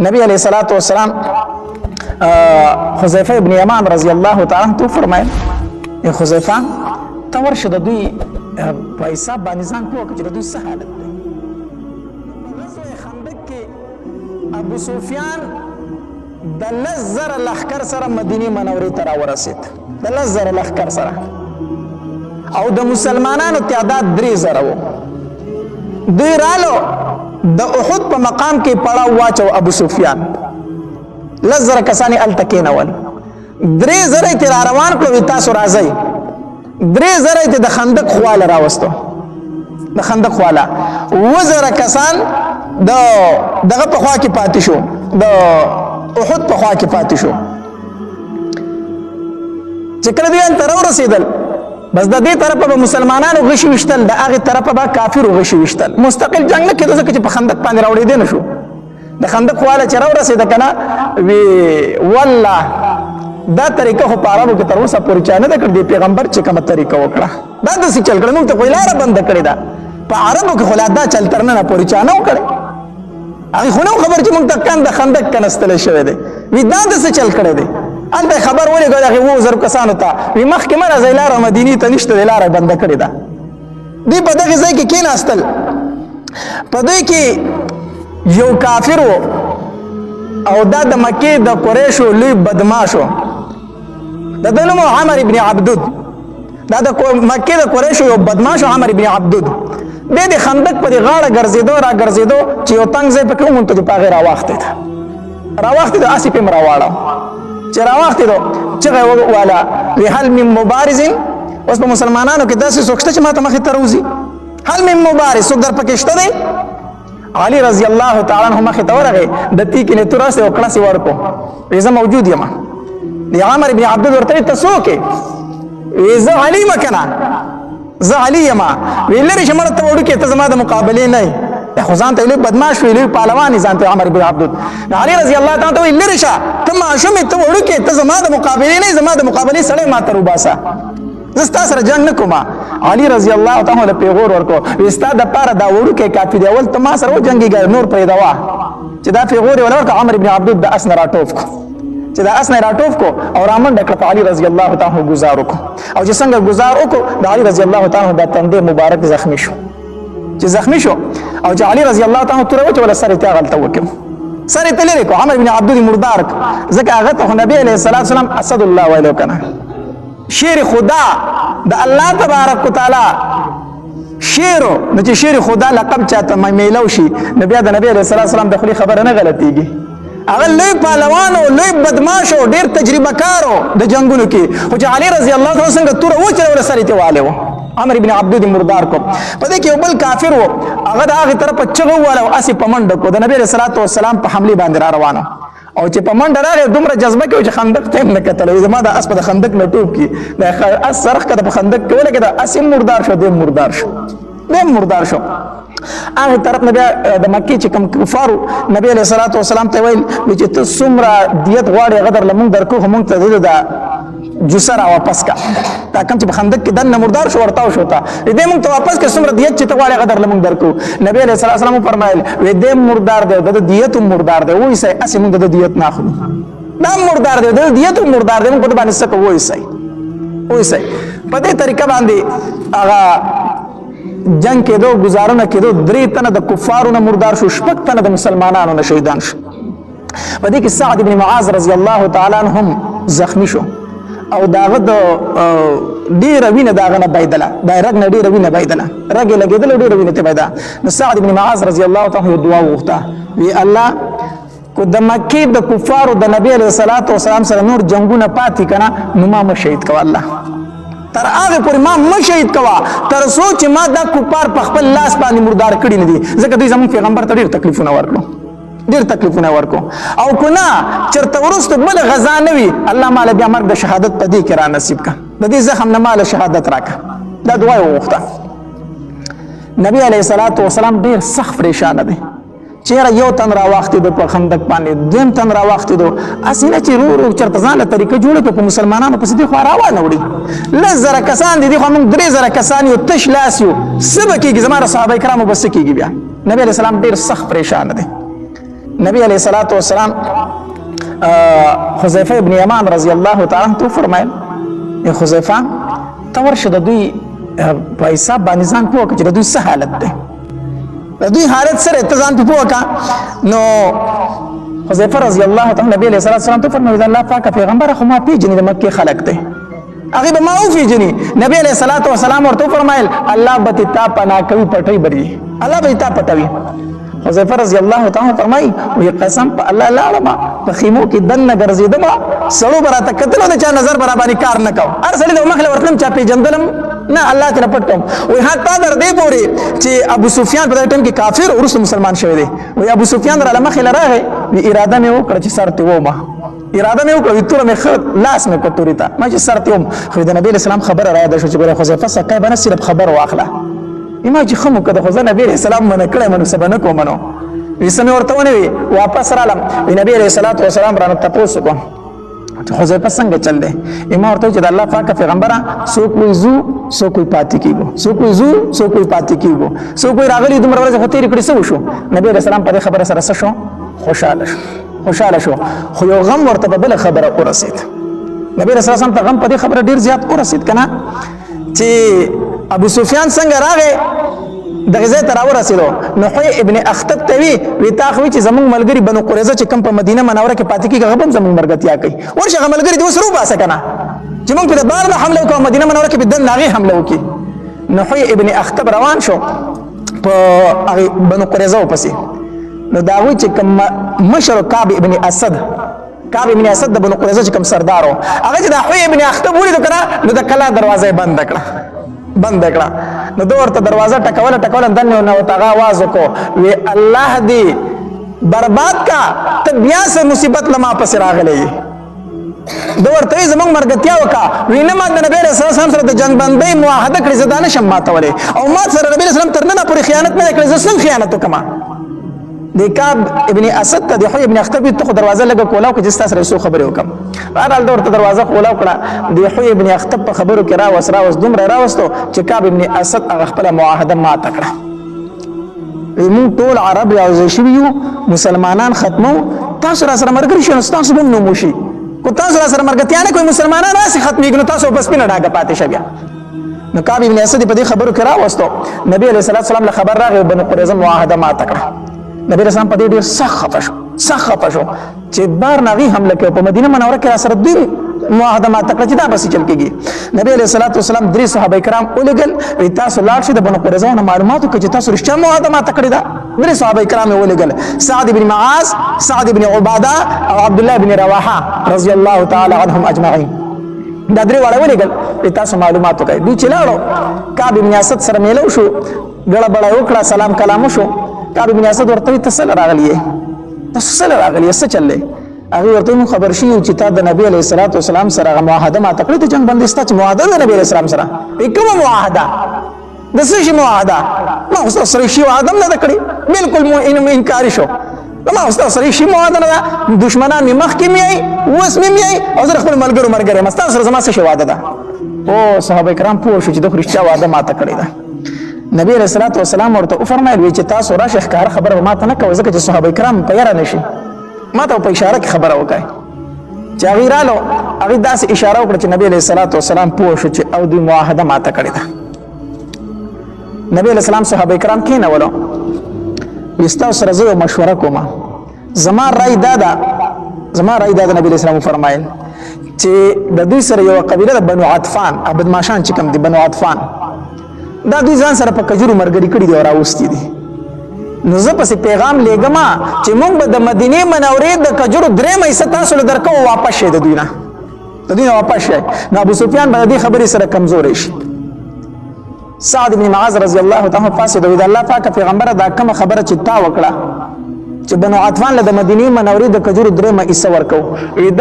نبی علیہ الصلوۃ والسلام حذیفه ابن یمان رضی الله تعالی عنہ فرمایل حذیفه ته ورشه د دوی په حساب باندې ځان کوه چې د دوی څه حالت دی. غزوه خندق کې ابو سفیان د 10,000 لښکر سره مدینه منورې ته راورسېد، د 10,000 لښکر سره، او د مسلمانانو تعداد 3,000 و. دوی رالو د احد په مقام کې پړاو واچو ابو سفیان، 10,000 کسان یې هلته کېنول، 3,000 یې را روان کړو تاسو راځئ، 3,000 یې د خندق خواله راوستو، د خندق خواله 2,000 کسان دغه په خوا کې پاتې شو، د احد په خوا کې پاتې شو. چې کله دوی هلته راورسېدل بس د دې طرفه به مسلمانانو غشي وشتل، د هغې طرفه به کافرو غشي وشتل. مستقل جنګ نه کېدو ځکه چې په خندق باندې راوړېدی نه شو. د خندق خواله چې راورسېده که نه وی والله دا طریقه خو په عربو کې تر اوسه پورې چا نه ده کړې. پیغمبر چې کومه طریقه وکړه دا داسې چل کړه، موږ ته خو یې لاره بنده کړې ده. په عربو کې خو لا دا چل تر ننه پورې چا نه و کړی. هغې خو نه و خبر چې موږ ته کند خندق کنستلی شوی دی. وي دا داسې چل کړی دی. هلته خبر ولېږه دغې 2,000 کسانو ته، وي مخکې مه راځئ لاره مدینې ته نشته دی، لاره بنده کړې ده. دوی په دغې ځای کې کېناستل. په دوی کې یو کافر و او دا د مکې د قریشو لوی بدماش و، د ده نوم عمر ابن عبدود. دا د مکې د قریشو یو بدماش و عمر ابن عبدود. دی د خندق په دې غاړه ګرځېدو را ګرځېدو چې یو تنګ ځای پکې ومونته په هغې راواختېد، اسې پې م راواړه. چې راواختېدو چغه یې وواله وی هل من مبارز. اوس په مسلمانانو کې داسې څوک شته چې ما ته مخې ته راوځي؟ هل من مبارز څوک در پکې شته دی؟ علي رضی الله تعالی عنه مخې ته ورغی، د تیکې نه توراسې او کړسې ورکو، وی زه موجود یم. د عمر ابن عبدود ورته وی ته څوک یې؟ وی زه علي یم که نه، زه علي یم. وی لرې شه مړه ته وړوکې، ته زما د مقابلې نه یې. خو ځان ته لوی بدماش وي، لوی پهلوان یې ځان ته عمر ابن عبدود. علي رضی الله تعالی ته وی لرې شه، ته ماشوم یې، ته وړوکې، ته زما د مقابلې نه یې، زما د مقابلې سړی ما ته روباسه، زه ستا سره جنګ نه کوم. علي رضی الله تعالی له پیغور ورکړو، وی ستا دپاره دا وړوکی کافي دی، اول ته ما سره وجنګېږه، نور پرېږدوه. چې دا پیغور یې ورکړه، عمر ابن عبدود د اس نه راټوف کړو. چې دا اس نه راټوف کړو او رامنډه کړه، په علي رضی الله تعالی ګزار وکړو. او چې څنګه ګزار وکړو، د علي رضی الله تعالی دا تندی مبارک زخمی شو. چې زخمی شو او چې علي رضی الله تعالی توره وچوله، سر یې ته هغلته وکړو، سر یې ته لرې کړو. عمر ابن عبدود مردار کړو، ځکه هغه ته خو نبي علیه الصلاة والسلام اسد الله ویلو که نه، شیر خدا د الله تبارک وتعالی شیرو. نو چې شیر خدا لقب چاته میلو شي، نو بیا د نبي علیه الصلاة والسلام د خولې خبره نه غلطېږي. هغه لوی پهلوان او لوی بدماش او ډېر تجربه کار و د جنګونو کې، خو چې علي رضی الله تعالی څنګه توره وچلوله، سر یې ته والی و. عمر ابن عبدود مردار کو. په دې کې یو بل کافر و، هغه د هغې طرفه چغه وواله او اسې په منډه کو، د نبي علیه الصلاة والسلام په حملې باندې را روانه. او چې په منډه راغی دومره جذبه کې چې خندق ته هم نه کتلی، زما د اس په د خندق نه ټوپ کړي، د اس سرخ که د په خندق کې ولګېده، اس هم مردار شو، دی هم مردار شو، دی هم مردار شو. هغې طرف نه بیا د مکې چې کوم کفارو نبي علیه الصلاة والسلام ته ویل چې ته څومره دیت غواړې هغه درله مونږ درکړو، خو مونږ ته د جوسه را واپس کا. دا کوم چې په خندق کې دننه مردار شو ورتاو شو ته، دې مونږ ته واپس کړه، څومره دیت چې ته غواړې هغه درله مونږ درکړو. نبي علیه الصلاة والسلام وفرمایل وی دی مردار دی، د دیت هم مردار دی، وایسئ، هسې مونږ د دیت نه اخلو. دا هم مردار دی، د دیت هم مردار دی، مونږ په ده باندې څه کوو، وایسئ. په دې طریقه باندې هغه جنگ کېدو، ګزارونه کېدو. 3 تنه د کفارو نه مردار شو، 6 تنه د مسلمانانو نه شهیدان شو. په دې کې سعد بن معاذ رضی الله تعالی عنه هم زخمی شو او داغه د ډېره وینه د هغه نه بهېدله، د رګ نه ډېره وینه بهېدله، رګ یې لګېدله، ډېره وینه ترې بهېده. نو سعد بن معاذ رضی الله تعالی یو دعا وغوښته، وی الله کو د مکې د کفارو د نبي علیه الصلاة والسلام سره نور جنګونه پاتې که نه، نو ما مه شهید کوه الله، تر هغې پورې ما مه شهید کوه تر څو چې ما دا کفار په خپل لاس باندې مردار کړي نه دي، ځکه دوی زموږ پیغمبر ته ډېر تکلیفونه ورکړو، ډېر تکلیفونه ورکړو. او که نه چېرته وروسته بله غذا نه وي، الله ماله بیا مرګ د شهادت په دې کې را نصیب کړه، د دې زخم نه ماله شهادت راکړه. دا دعا یې وغوښته. نبي علیه الصلاة والسلام ډېر سخت پریشانه دی، چېرې یو تن راواختېدو په خندق باندې، دویم تن راواختېدو، هسې نه چې رو رو چېرته ځان له طریقه جوړه کړو، په مسلمانانو پسې دې خوا راوانه وړي. 10,000 کسان دي، دې خوا موږ 3,000 کسان یو، تش لاس یو، څه به کېږي؟ زما د صحابه کرامو به څه کېږي؟ بیا نبي علیه السلام ډېر سخت پریشانه دی. نبی علیہ الصلوۃ والسلام حذیفه ابن یمان رضی الله تعالی عنہ فرمایل حذیفه ته ورشه د دوی په حساب باندې ځان پوه کړه چې د دوی څه حالت دی د دوی حالت سره ته ځان پوه کړه نو حذیفه رضی الله تعالی نبی علیہ الصلوۃ والسلام ته فرمایي الله پاک پیغمبر خو ما پیژنې د مکه خلق دی هغه به ما او پیژنې نبی علیہ الصلوۃ والسلام ورته فرمایل الله به تا پنا کوي پټي بری الله به تا پټوي حذیفه رضی الله تعالی فرمایي وي قسم په الله لا ما په خیمو کې دنه ګرځیدم سړو براته کتلو د چا نظر برابرۍ کار نه کو هر سړي د مخله ورتلم چا پیژندلم نه الله تعالی پټوم وي حتی در دې پوري چې ابو سفیان په ټیم کې کافر او مسلمان شوی دی وي ابو سفیان را مخله راغی وی اراده مې وکړه چې سر ته ومه اراده مې وکړه تور مې لاس مې کوتوري ته ما چې سر ته وم خو د نبی اسلام خبره را ده شو چې ګوره حذیفه سکه بنه صرف خبر واخله ما چې خمو کده خو نبی اسلام منه کړه منو سبنه کومنو وسمه ورته ونی واپس رالم نبی علیہ الصلوۃ والسلام را تاسو کو حذیفه څنګه چل دی ما ورته چې د الله پاک پیغمبره سو کوئی زو سو کوئی پاتې کیږي سو کوئی زو سو کوئی پاتې کیږي سو کوئی راغلی دومره ورځ هتې کړی سو شو نبی علیہ السلام په خبره سره شو خوشاله شو خو یو غم ورته په بل خبره ورسید نبی رسول الله ته غم په دې خبره ډیر زیات ورسید کنه چې ابو سفیان څنګه راغی د غزه تر ورسېدو نو خو ابن اخطب ته وی تا خو چې زمونږ ملګری بنو قریظه چې کم په مدینه منوره کې پاتې کیږي غبم زمونږ مرګتیا کوي ورشه ملګری د وسرو باسه کنه چې موږ په بار نه حمله وکړو مدینه منوره کې بدن ناغي حمله وکړي نو خو ابن اخطب روان شو په بنو قریظه وپسې نو دا وی چې کم مشر کعب ابن اسد د بنو قریظه چې کم سردارو هغه چې دا خو ابن اخطب ولیدو کنه نو د کلا دروازه بند کړه نو دو ورته دروازه ټکوله دنه نو تاغه आवाज وکړو وی الله دې برباد کا ته بیا سه مصیبت لما پس راغلی دو ورته زمونږ مرګتیا وکا وینه ما د نبی رسول الله سره د جنگ باندې معاهده کړی زدانه شم ماتولې او ما سره نبی رسول الله ترنه پر خیانت نه کړی زسن خیانت وکما د کعب ابن اسد ته د حي ابن اخطب ته دروازه لګه کولاو چې تاسو سره سو خبرې وکم بهرحال دورته دروازه کولاو کړه د حي ابن اخطب په خبرو کې راوس دومره راوستو چې کعب ابن اسد هغه خپل معاهده ماته کړه موږ ټول عرب راوځي شو مسلمانان ختمو تاسو سره مرګري شنو تاسو هم نو موشي کو تاسو سره مرګتیا نه کوئی مسلمانان راسي ختميږي نو تاسو بس پینه ډاګه پاتې شبیا نو کعب ابن اسد په دې خبرو کې راوستو نبی عليه الصلاه والسلام له خبر راغی بنو قریظه معاهده ماته کړه نبی رسول الله په دې ډېر سخت خفه شو چې بار ناغي حمله کوي په مدینه منوره کې سره دوی معاهده ما تکړه چې دا بس چل کېږي نبی علیہ الصلوۃ والسلام درې صحابه کرام ولګل تاسو لاړ شئ د بنو قریظه معلوماتو کې چې تاسو رښتیا معاهده ما تکړه دا درې صحابه کرام ولګل سعد بن معاذ سعد بن عباده او عبد الله بن رواحه رضی الله تعالی عنهم اجمعین دا درې واړه ولګل تاسو معلوماتو کې دوی چلاړو کعب بن اسد سره میلو شو ګړه بړا وکړه سلام کلام شو کعب بن اسد ورته تسل راغلی څه چلې هغه ورته خبر شي چې تا د نبی علیہ الصلوۃ والسلام سره معاهده ما تکړه ته جنگ باندې ست معاهده د نبی علیہ السلام سره کومه معاهده د څه شي معاهده ما اوس سره شي معاهده نه کړی بالکل انکار شو ما اوس سره شي معاهده نه دشمنان می مخ کې می اوس می او زه خپل ملګری مستا سره زما څه شي وعده ده او صحابه کرام پوه شو چې د خريشتیا وعده ما تکړه ده نبی علیہ الصلوۃ والسلام ورته فرمایل چې تاسو راشه ښکار خبره ما ته نه کوي ځکه چې صحابه کرام په یاره نشي ما ته په اشاره کې خبره وکړي چې هغه رالو هغه داسې اشاره وکړه چې نبی علیہ الصلوۃ والسلام پوه شو چې او دوی معاهده ما ته کړې ده نبی علیہ السلام صحابه کرام کېنولو وستا سره زه مشوره کوم زما رائے دادا نبی علیہ السلام فرمایل چې د دوی سره یو قبیله د بنو عطفان عبد ماشان چې کوم دي بنو عطفان دا دوی ځان سره په کجورو مرګري کړي دي او راوستي دي نو زه پسې پیغام لېږم چې موږ به د مدینې منورې د کجورو درې مېسه تاسو له درکو واپس شئ د دوی نه واپس شئ نو ابو سفیان به د دې خبرې سره کمزوری شي سعد بن معاذ رضی الله تعالی پاسې د الله پاک پیغمبر دا کوم خبره چې تا وکړه چې بنو عطفان له د مدینې منورې د کجورو درې مېسه ورکو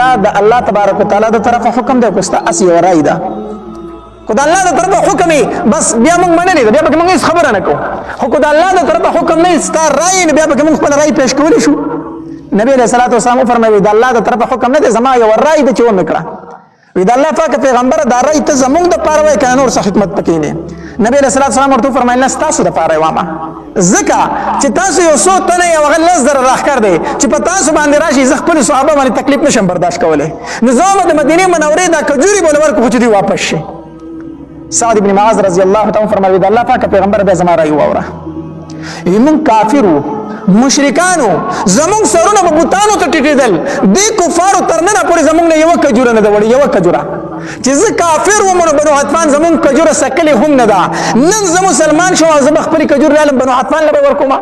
دا د الله تبارک وتعالى د طرفه حکم دی کوستا اسی ورای دا خدای الله د طرفه حکم بس بیا موږ منلې بیا به موږ خبره نه کوو خو خدای الله د طرفه حکم نه ستار رائے بیا به موږ خپل رائے پېښ کولی شو نبی علیہ الصلوۃ والسلام فرمایي د الله د طرفه حکم نه دی زما یو رائے د چوم کړه وی د الله پاک پیغمبر دا رائے ته زموږ د پاره وای کنه نور صح حکمت پکې نه نبی علیہ الصلوۃ والسلام ورته فرمایله تاسو د پاره وامه زکه چې تاسو یو څو تنه یو غلس در راخر دی چې په تاسو باندې راشي ز خپل صحابه باندې تکلیف نشم برداشت کولای نظام د مدینه منورې دا کجوري بوله ورکو چې دی واپس شي سعد بن معاذ رضی الله تعالی فرمایي د الله پاک پیغمبر به زما راي ووره ایمن کافرو مشرکانو زمون سرونه په بوتانو ته ټیټیدل دې کفارو ترنه پورې زمون نه یو کجوره نه وړي یو کجوره چې زه کافر ومه بنو حتمان زمون کجوره سکلې هم نه ده نن زه مسلمان شوم زه خپل کجوره عالم بنو حتمان لبه ورکوم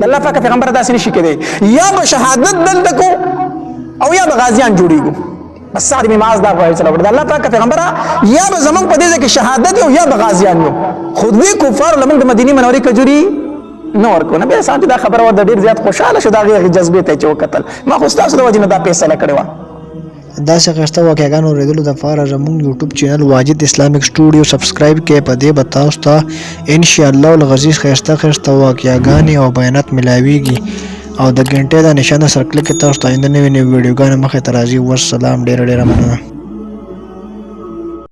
الله پاک پیغمبر داسې نشي کېدی یا به شهادت دلته کو او یا به غازیان جوړیږو بس سعد بن معاذ دا وایي چې الله پاک پیغمبر یا به زمون په دې کې شهادت او یا به غازیان یو خود دې کفار لمن د مدینه منورې کجوري نو ورکو نه به ساتي دا خبره ور د ډیر زیات خوشاله شو دا غي جذبه ته چوکتل ما خو تاسو د وجنه دا فیصله کړې و دا څنګه واقعګانو ورېدلو د فار زموږ یوټیوب چینل واجد اسلامیک سټوډیو سبسکرایب کې په دې بتاوس ته ان شاء الله الغزیز خسته واقعګانی او بیانات ملاويږي او د غنټې د نشانه سره کلیک تاسو ته د نوې ویډیوګانو مخه ترازی والسلام ډېر مننه